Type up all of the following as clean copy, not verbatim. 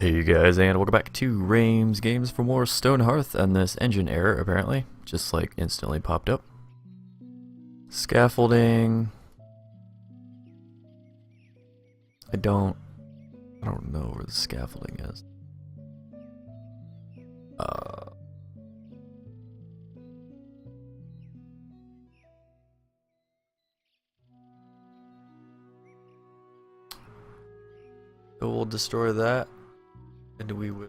Hey you guys, and welcome back to Rames Games for more Stonehearth, and this engine error apparently just like instantly popped up. Scaffolding. I don't know where the scaffolding is. So we'll destroy that. And we will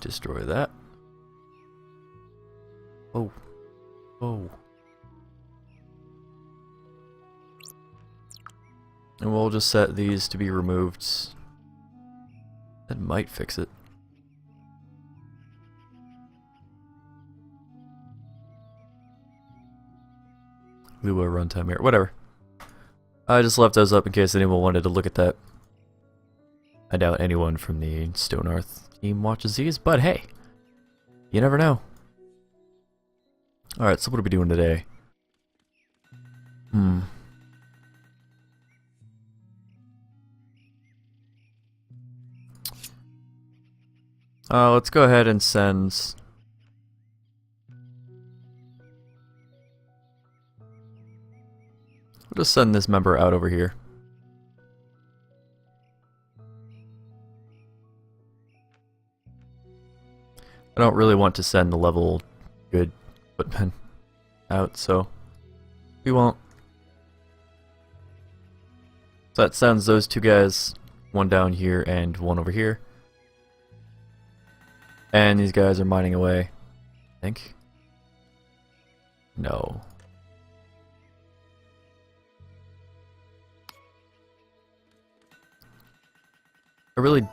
destroy that. Oh. And we'll just set these to be removed. That might fix it. Lua runtime here. Whatever. I just left those up in case anyone wanted to look at that. I doubt anyone from the Stonehearth team watches these, but hey, you never know. Alright, so what are we doing today? Let's go ahead and send... We'll just send this member out over here. I don't really want to send the level good footmen out, so we won't. So that sends those two guys, one down here and one over here. And these guys are mining away, I think. No. I really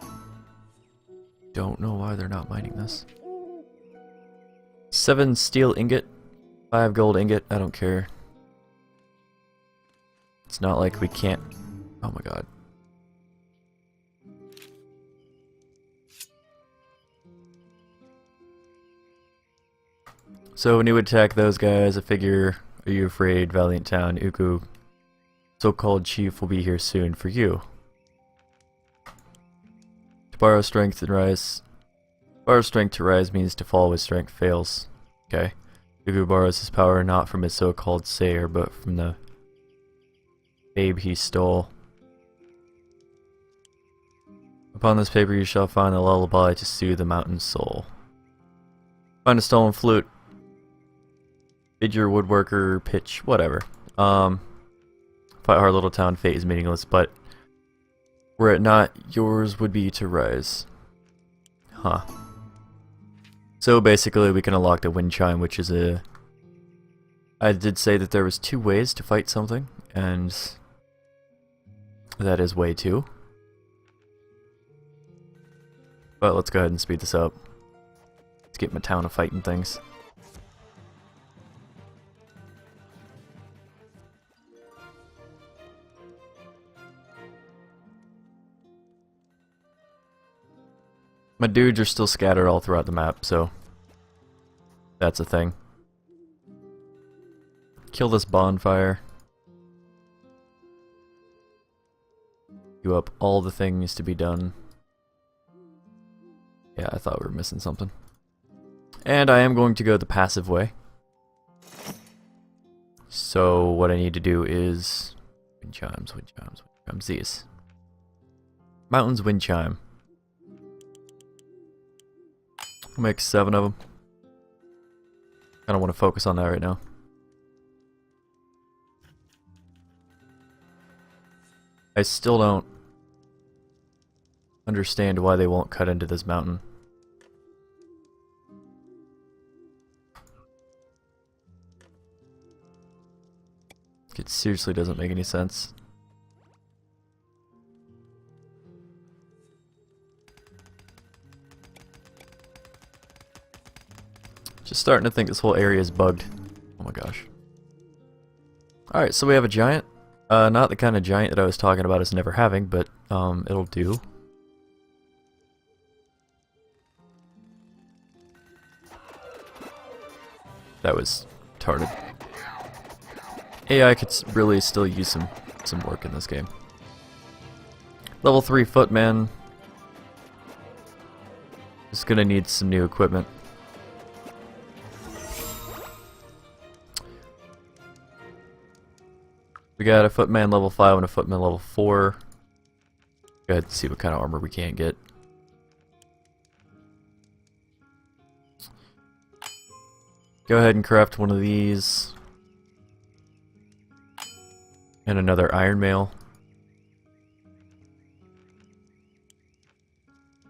don't know why they're not mining this. 7 steel ingot, 5 gold ingot, I don't care. It's not like we can't... Oh my god. So when you would attack those guys, I figure, are you afraid, Valiant Town, Uku, so-called chief will be here soon for you. Borrow strength and rise. Borrow strength to rise means to fall with strength fails. Okay. Ugu borrows his power not from his so-called sayer, but from the babe he stole. Upon this paper you shall find the lullaby to soothe the mountain soul. Find a stolen flute. Bid your woodworker pitch, whatever. Fight hard little town, fate is meaningless, but were it not, yours would be to rise. Huh. So basically we can unlock the wind chime, which is a... I did say that there was 2 ways to fight something, and that is way 2. But let's go ahead and speed this up. Let's get my town of fighting things. My dudes are still scattered all throughout the map, so that's a thing. Kill this bonfire. Do up all the things to be done. Yeah, I thought we were missing something. And I am going to go the passive way. So what I need to do is... Wind chimes, these. Mountains wind chime. I'll make 7 of them. I don't want to focus on that right now. I still don't understand why they won't cut into this mountain. It seriously doesn't make any sense. Just starting to think this whole area is bugged. Oh my gosh. Alright, so we have a giant. Not the kind of giant that I was talking about as never having, but it'll do. That was retarded. AI could really still use some some work in this game. Level 3 footman. Just gonna need some new equipment. We got a footman level 5 and a footman level 4. Go ahead and see what kind of armor we can get. Go ahead and craft one of these. And another iron mail.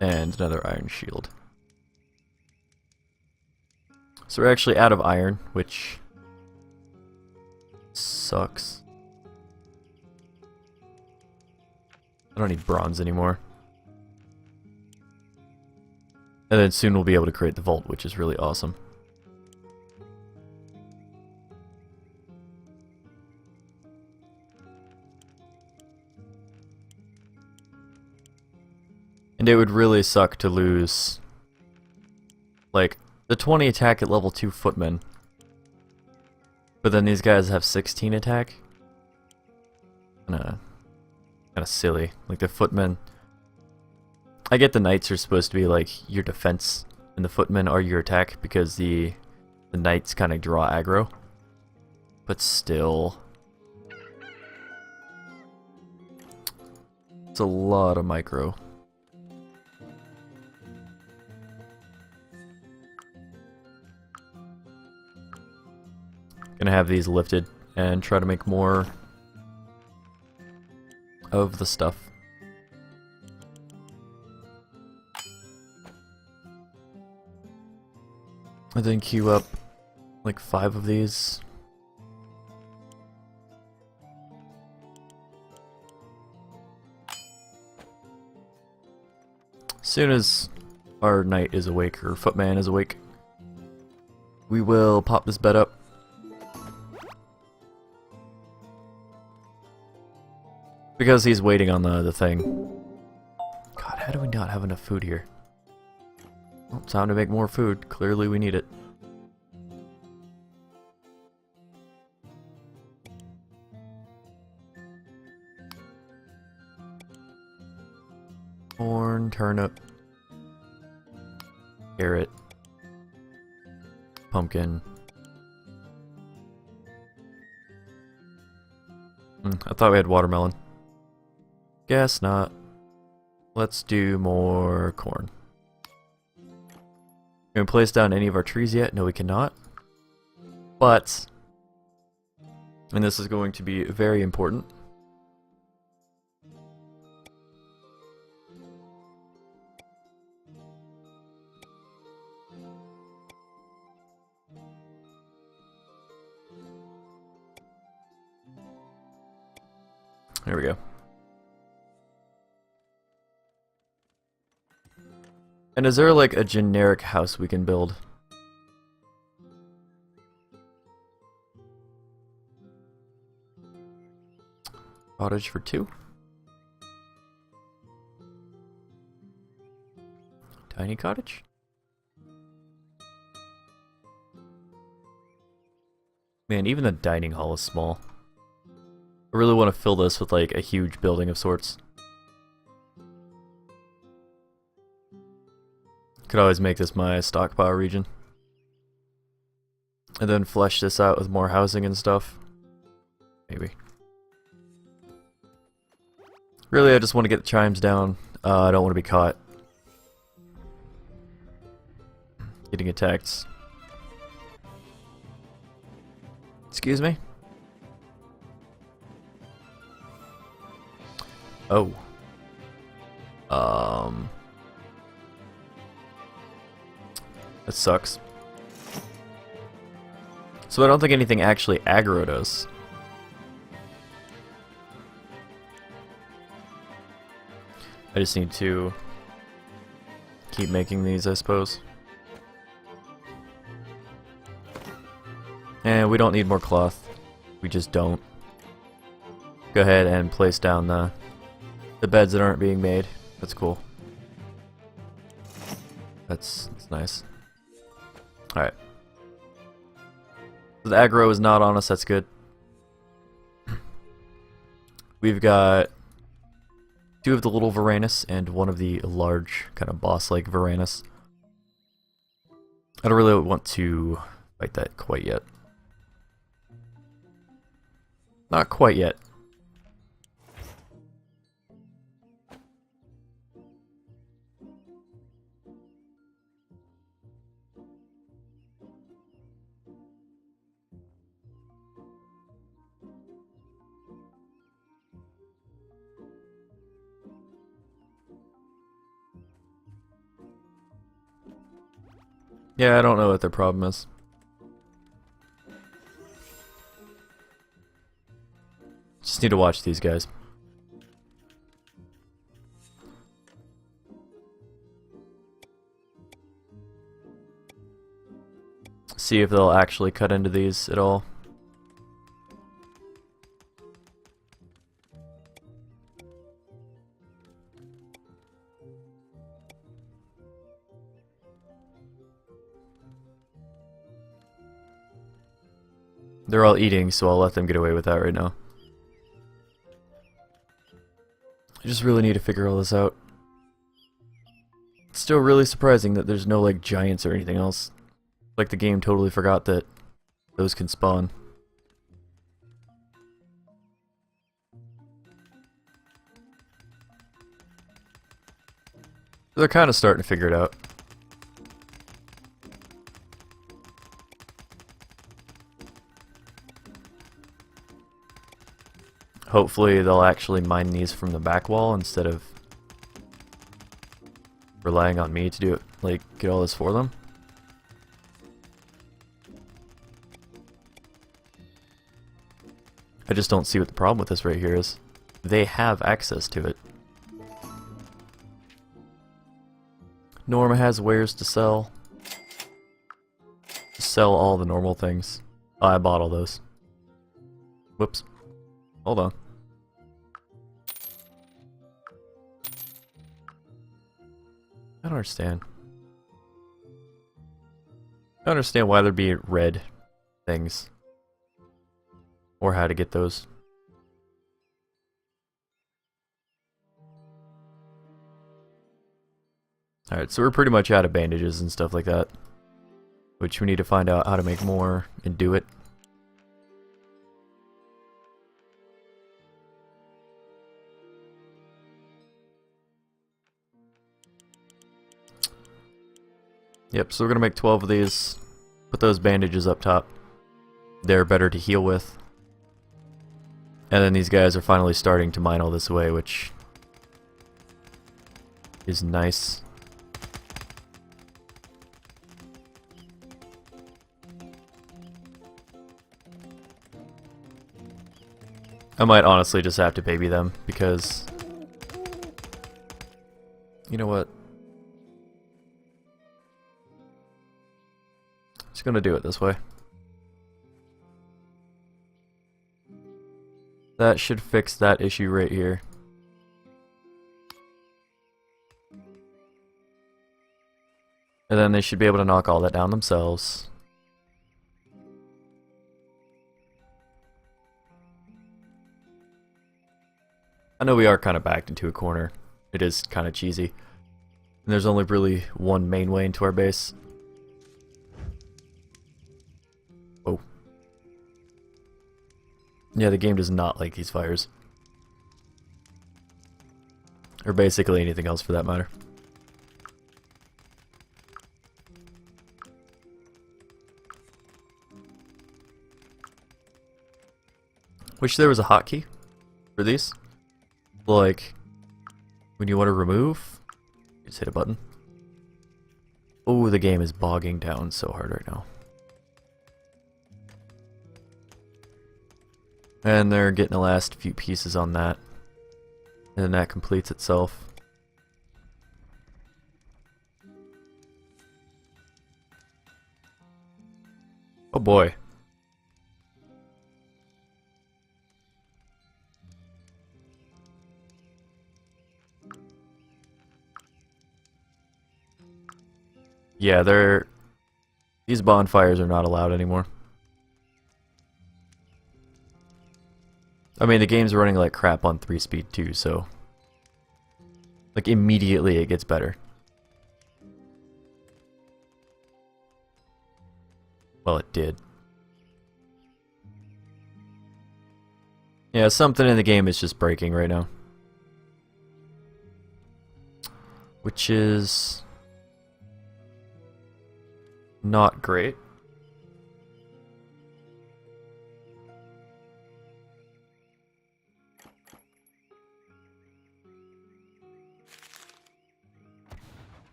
And another iron shield. So we're actually out of iron, which sucks. I don't need bronze anymore. And then soon we'll be able to create the vault, which is really awesome. And it would really suck to lose, like, the 20 attack at level 2 footmen. But then these guys have 16 attack. Kinda silly. Like the footmen. I get the knights are supposed to be like your defense, and the footmen are your attack because the knights kind of draw aggro. But still, it's a lot of micro. Gonna have these lifted and try to make more of the stuff. I think queue up like 5 of these. As soon as our knight is awake, or footman is awake, we will pop this bed up. Because he's waiting on the thing. God, how do we not have enough food here? Well, time to make more food. Clearly we need it. Corn, turnip, carrot, pumpkin. I thought we had watermelon. Guess not. Let's do more corn. Can we place down any of our trees yet? No, we cannot. But, and this is going to be very important, there we go. And is there like a generic house we can build? Cottage for 2? Tiny cottage? Man, even the dining hall is small. I really want to fill this with like a huge building of sorts. Could always make this my stockpile region. And then flesh this out with more housing and stuff. Maybe. Really, I just want to get the chimes down. I don't want to be caught getting attacked. Excuse me? Oh. That sucks. So I don't think anything actually aggroed us. I just need to keep making these, I suppose. And we don't need more cloth. We just don't. Go ahead and place down the beds that aren't being made. That's cool. That's nice. Alright. So the aggro is not on us, that's good. We've got 2 of the little Varanus and 1 of the large, kind of boss-like Varanus. I don't really want to fight that quite yet. Not quite yet. Yeah, I don't know what their problem is. Just need to watch these guys. See if they'll actually cut into these at all. They're all eating, so I'll let them get away with that right now. I just really need to figure all this out. It's still really surprising that there's no, like, giants or anything else. Like the game totally forgot that those can spawn. They're kind of starting to figure it out. Hopefully they'll actually mine these from the back wall instead of relying on me to do it, like, get all this for them. I just don't see what the problem with this right here is. They have access to it. Norma has wares to sell. Sell all the normal things. Oh, I bought all those. Whoops. Hold on. I don't understand. I don't understand why there'd be red things. Or how to get those. Alright, so we're pretty much out of bandages and stuff like that. Which we need to find out how to make more and do it. Yep, so we're gonna make 12 of these. Put those bandages up top. They're better to heal with. And then these guys are finally starting to mine all this away, which is nice. I might honestly just have to baby them, because... You know what? Just gonna do it this way. That should fix that issue right here. And then they should be able to knock all that down themselves. I know we are kind of backed into a corner. It is kind of cheesy. And there's only really one main way into our base. Oh. Yeah, the game does not like these fires. Or basically anything else for that matter. Wish there was a hotkey for these. Like, when you want to remove, you just hit a button. Oh, the game is bogging down so hard right now. And they're getting the last few pieces on that. And then that completes itself. Oh boy. Yeah, these bonfires are not allowed anymore. I mean, the game's running like crap on 3 speed too, so like immediately it gets better. Well, it did. Yeah, something in the game is just breaking right now. Which is not great.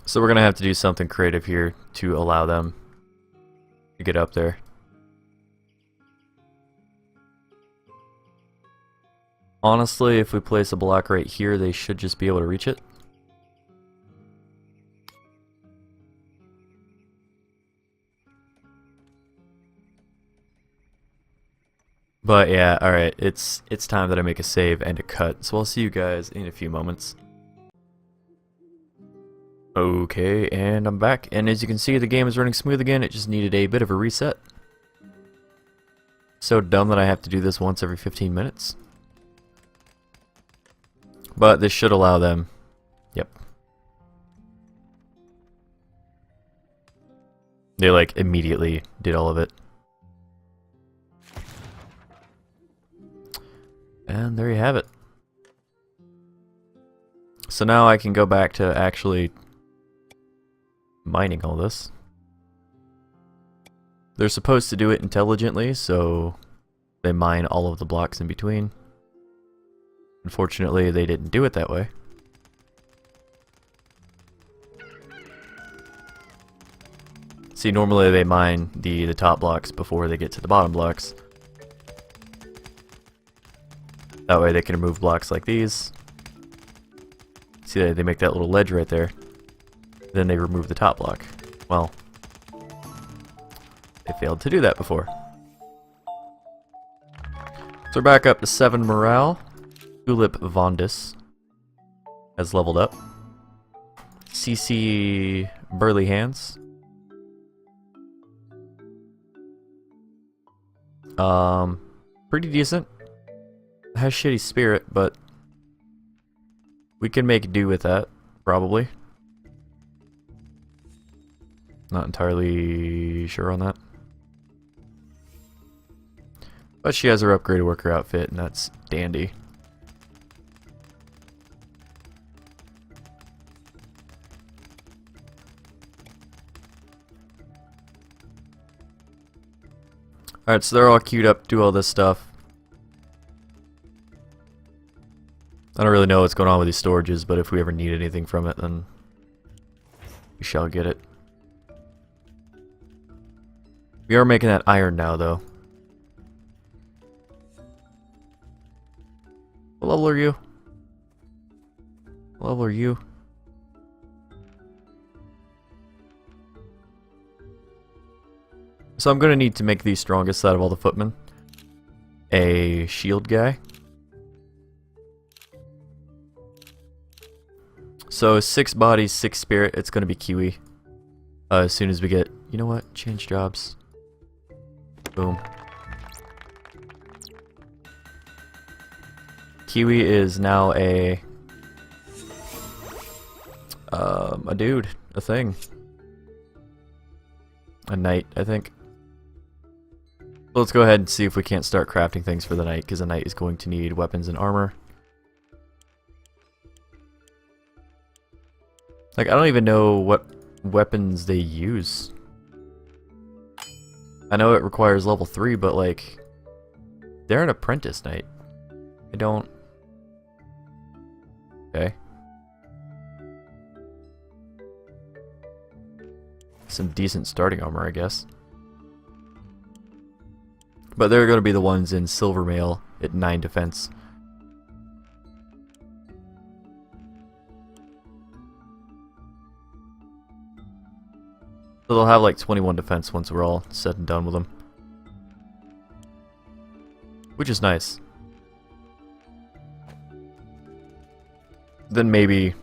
So we're gonna have to do something creative here to allow them to get up there. Honestly, if we place a block right here, they should just be able to reach it. But yeah, alright, it's time that I make a save and a cut, so I'll see you guys in a few moments. Okay, and I'm back, and as you can see the game is running smooth again, it just needed a bit of a reset. So dumb that I have to do this once every 15 minutes. But this should allow them, yep. They like immediately did all of it. And there you have it. So now I can go back to actually mining all this. They're supposed to do it intelligently, so they mine all of the blocks in between. Unfortunately, they didn't do it that way. See, normally they mine the top blocks before they get to the bottom blocks. That way they can remove blocks like these. See, they make that little ledge right there. Then they remove the top block. Well, they failed to do that before. So we're back up to 7 morale. Tulip Vondis has leveled up. CC Burly Hands. Pretty decent. Has shitty spirit, but we can make do with that, probably. Not entirely sure on that. But she has her upgraded worker outfit, and that's dandy. Alright, so they're all queued up to do all this stuff. I don't really know what's going on with these storages, but if we ever need anything from it, then we shall get it. We are making that iron now, though. What level are you? What level are you? So I'm going to need to make the strongest out of all the footmen. A shield guy. So 6 bodies, 6 spirit, it's going to be Kiwi. As soon as we get... You know what? Change jobs. Boom. Kiwi is now a dude. A thing. A knight, I think. Let's go ahead and see if we can't start crafting things for the knight, because the knight is going to need weapons and armor. Like, I don't even know what weapons they use. I know it requires level 3, but like, they're an apprentice knight. I don't... Okay. Some decent starting armor, I guess. But they're going to be the ones in silver mail at 9 defense. So they'll have like 21 defense once we're all said and done with them. Which is nice. Then maybe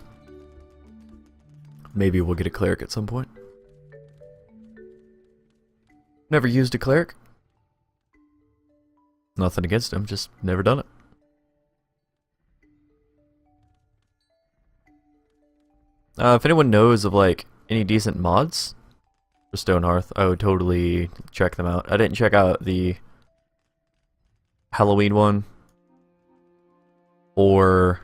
we'll get a cleric at some point. Never used a cleric. Nothing against him, just never done it. If anyone knows of like any decent mods for Stonehearth, I would totally check them out. I didn't check out the Halloween one, or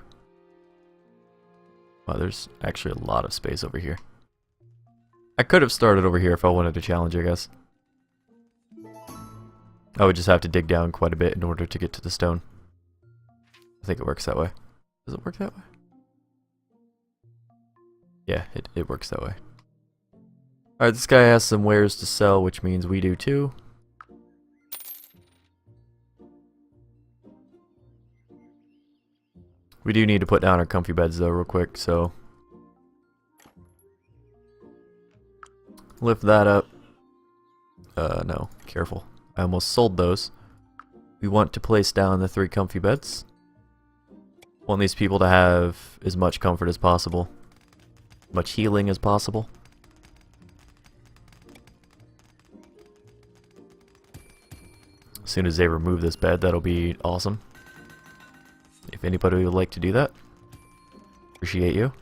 well, there's actually a lot of space over here. I could have started over here if I wanted to challenge, I guess. I would just have to dig down quite a bit in order to get to the stone. I think it works that way. Does it work that way? Yeah, it works that way. Alright, this guy has some wares to sell, which means we do too. We do need to put down our comfy beds though real quick, so lift that up. No, careful. I almost sold those. We want to place down the 3 comfy beds. Want these people to have as much comfort as possible. Much healing as possible. As soon as they remove this bed, that'll be awesome. If anybody would like to do that, appreciate you.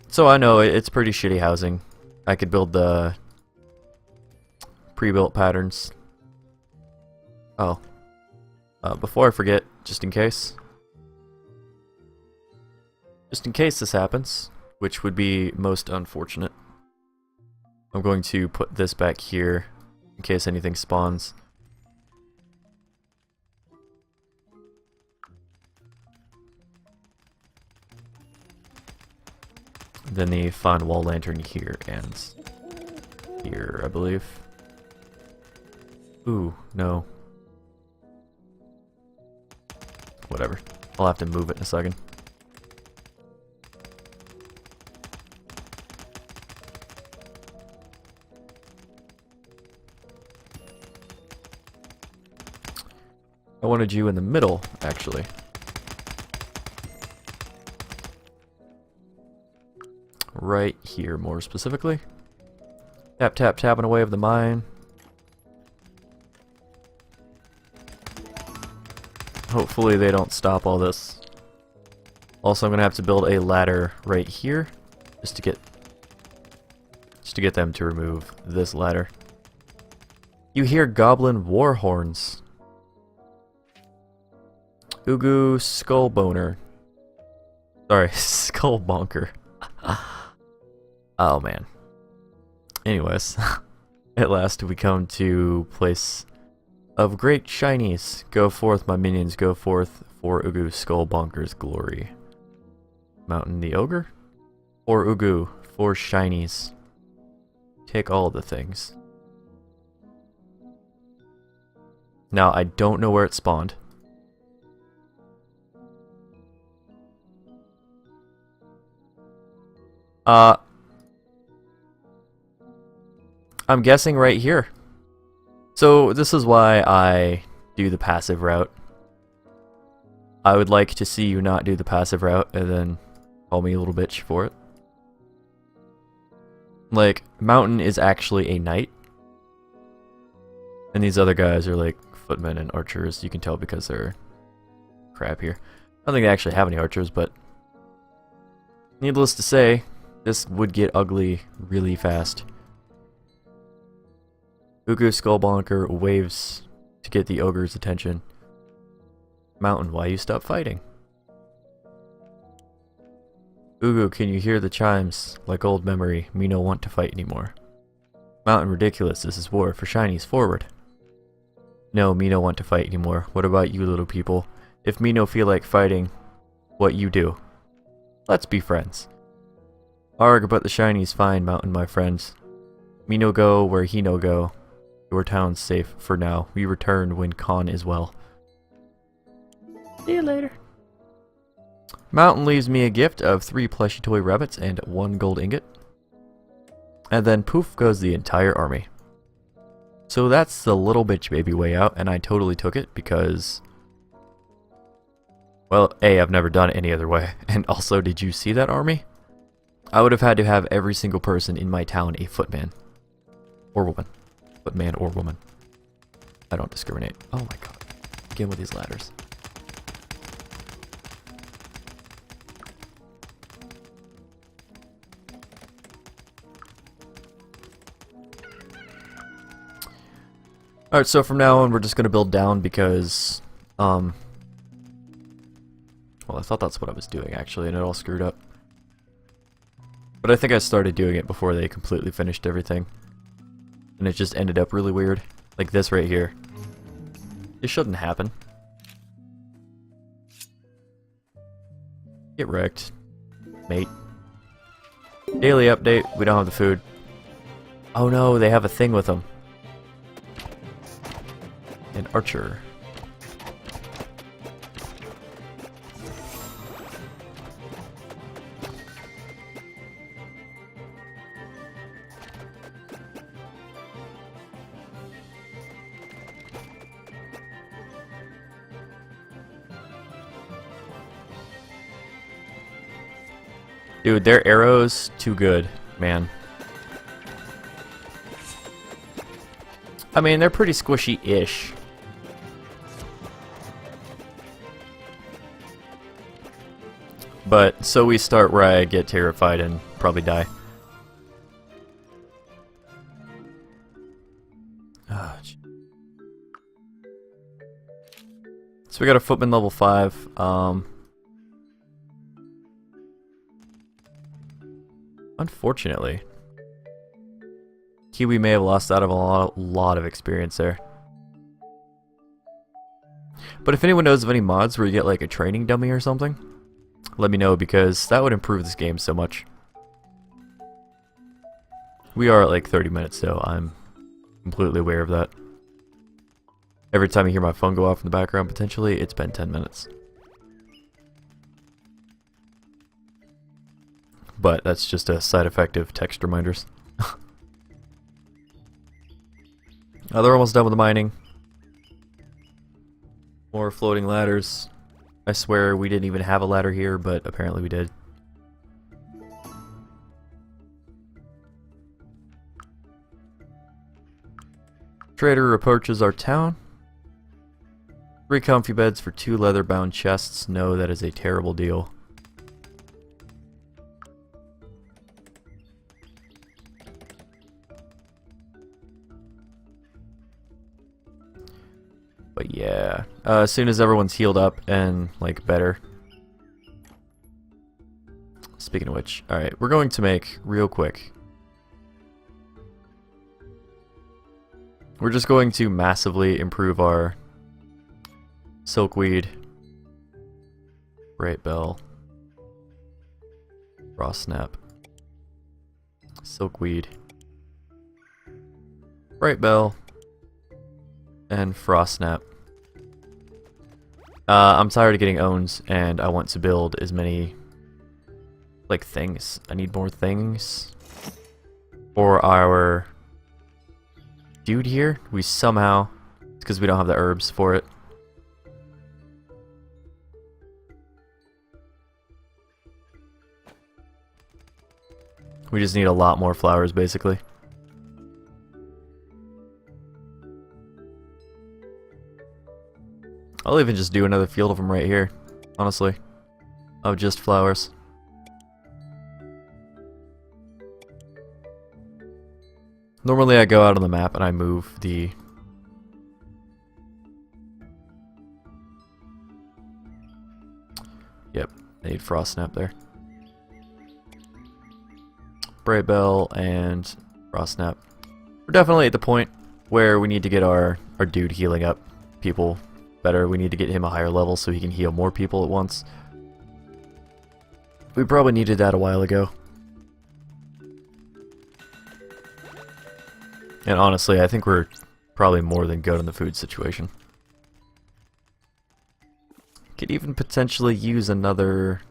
So I know it's pretty shitty housing. I could build the pre-built patterns. Oh. Before I forget, just in case this happens, which would be most unfortunate, I'm going to put this back here in case anything spawns. Then the fine wall lantern here ends. Here, I believe. Ooh, no. Whatever. I'll have to move it in a second. I wanted you in the middle, actually. Right here, more specifically. Tap, tap, tapping away of the mine. Hopefully they don't stop all this. Also, I'm gonna have to build a ladder right here, just to get them to remove this ladder. You hear goblin war horns. Ugu Skullboner. Sorry, Skullbonker. Oh man. Anyways, at last we come to place of great shinies. Go forth, my minions, go forth for Ugu Skullbonker's glory. Mountain the Ogre? Or Ugu for shinies. Take all the things. Now, I don't know where it spawned. I'm guessing right here. So this is why I do the passive route. I would like to see you not do the passive route and then call me a little bitch for it. Like, Mountain is actually a knight. And these other guys are like footmen and archers. You can tell because they're crap here. I don't think they actually have any archers, but needless to say, this would get ugly really fast. Ugu Skullbonker waves to get the ogre's attention. Mountain, why you stop fighting? Ugu, can you hear the chimes? Like old memory, me no want to fight anymore. Mountain, ridiculous, this is war, for shinies, forward. No, me no want to fight anymore. What about you little people? If me no feel like fighting, what you do? Let's be friends. Arg, but the shinies fine, Mountain, my friends. Me no go where he no go. Your town's safe for now. We return when Khan is well. See you later. Mountain leaves me a gift of 3 plushy toy rabbits and 1 gold ingot. And then poof goes the entire army. So that's the little bitch baby way out, and I totally took it because, well, A, I've never done it any other way, and also, did you see that army? I would have had to have every single person in my town a footman. Or woman. Footman or woman. I don't discriminate. Oh my god. Again with these ladders. Alright, so from now on we're just gonna build down because well, I thought that's what I was doing actually, and it all screwed up. But I think I started doing it before they completely finished everything. And it just ended up really weird. Like this right here. It shouldn't happen. Get wrecked, mate. Daily update, we don't have the food. Oh no, they have a thing with them. An archer. Dude, their arrows, too good, man. I mean, they're pretty squishy-ish. But, so we start where I get terrified and probably die. Oh, so we got a footman level 5. Unfortunately, Kiwi may have lost out of a lot of experience there. But if anyone knows of any mods where you get like a training dummy or something, let me know, because that would improve this game so much. We are at like 30 minutes though, I'm completely aware of that. Every time you hear my phone go off in the background potentially, it's been 10 minutes. But that's just a side effect of text reminders. They're almost done with the mining. More floating ladders. I swear we didn't even have a ladder here, but apparently we did. Trader approaches our town. 3 comfy beds for 2 leather-bound chests. No, that is a terrible deal. But yeah, as soon as everyone's healed up and like better. Speaking of which, alright, we're going to make real quick. We're just going to massively improve our silkweed, bright bell, raw snap, silkweed, bright bell, and frost snap. I'm tired of getting owns, and I want to build as many like things. I need more things for our dude here. We somehow, it's because we don't have the herbs for it. We just need a lot more flowers basically. I'll even just do another field of them right here, honestly, of just flowers. Normally I go out on the map and I move the... Yep, I need frost snap there. Bright bell and frost snap. We're definitely at the point where we need to get our dude healing up people better. We need to get him a higher level so he can heal more people at once. We probably needed that a while ago. And honestly, I think we're probably more than good on the food situation. Could even potentially use another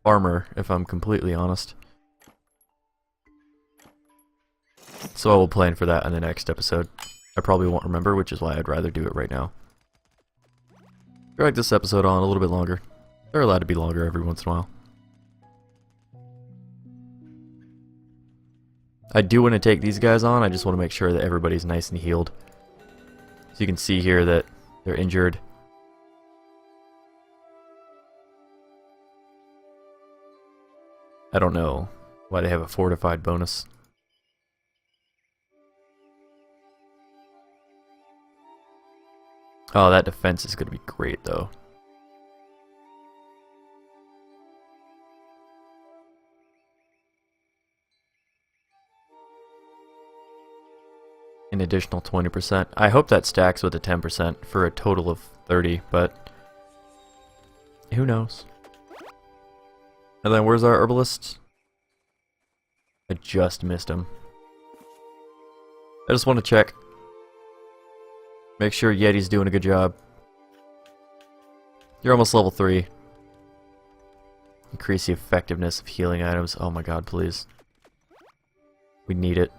farmer, if I'm completely honest. So I will plan for that in the next episode. I probably won't remember, which is why I'd rather do it right now. Drag this episode on a little bit longer. They're allowed to be longer every once in a while. I do want to take these guys on, I just want to make sure that everybody's nice and healed. So you can see here that they're injured. I don't know why they have a fortified bonus. Oh, that defense is going to be great, though. An additional 20%. I hope that stacks with a 10% for a total of 30, but who knows? And then where's our herbalist? I just missed him. I just want to check. Make sure Yeti's doing a good job. You're almost level 3. Increase the effectiveness of healing items. Oh my god, please. We need it.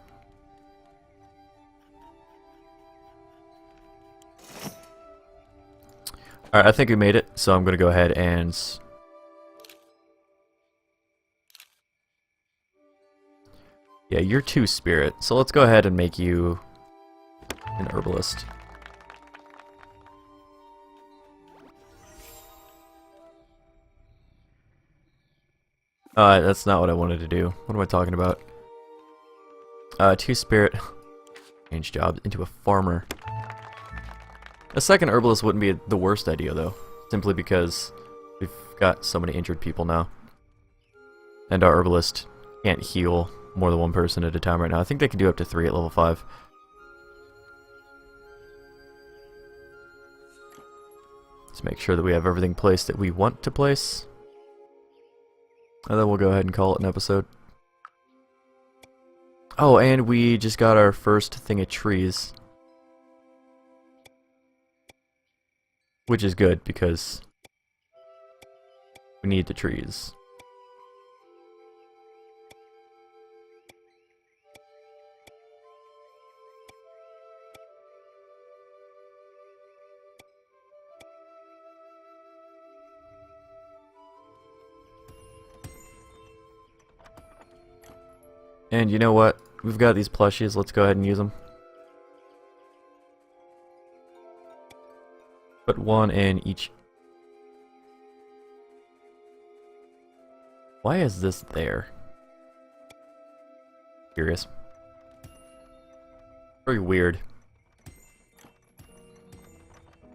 Alright, I think we made it, so I'm going to go ahead and... Yeah, you're 2 spirit, so let's go ahead and make you an herbalist. That's not what I wanted to do. What am I talking about? 2 spirit. Change jobs into a farmer. A second herbalist wouldn't be the worst idea, though. Simply because we've got so many injured people now. And our herbalist can't heal more than 1 person at a time right now. I think they can do up to 3 at level 5. Let's make sure that we have everything placed that we want to place. And then we'll go ahead and call it an episode. Oh, and we just got our first thing of trees. Which is good, because we need the trees. And you know what? We've got these plushies, let's go ahead and use them. Put 1 in each. Why is this there? Curious. Very weird.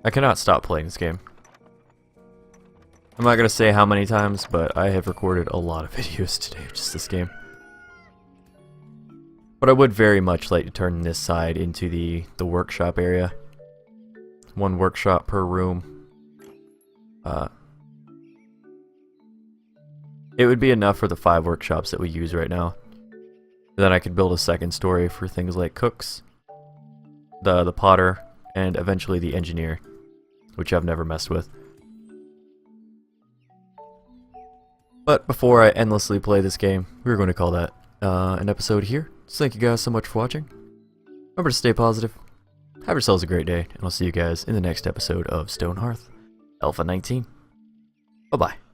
I cannot stop playing this game. I'm not gonna say how many times, but I have recorded a lot of videos today of just this game. But I would very much like to turn this side into the workshop area. 1 workshop per room. It would be enough for the 5 workshops that we use right now. Then I could build a second story for things like cooks, the potter, and eventually the engineer, which I've never messed with. But before I endlessly play this game, we're going to call that an episode here. So thank you guys so much for watching. Remember to stay positive. Have yourselves a great day, and I'll see you guys in the next episode of Stonehearth A19. Bye-bye.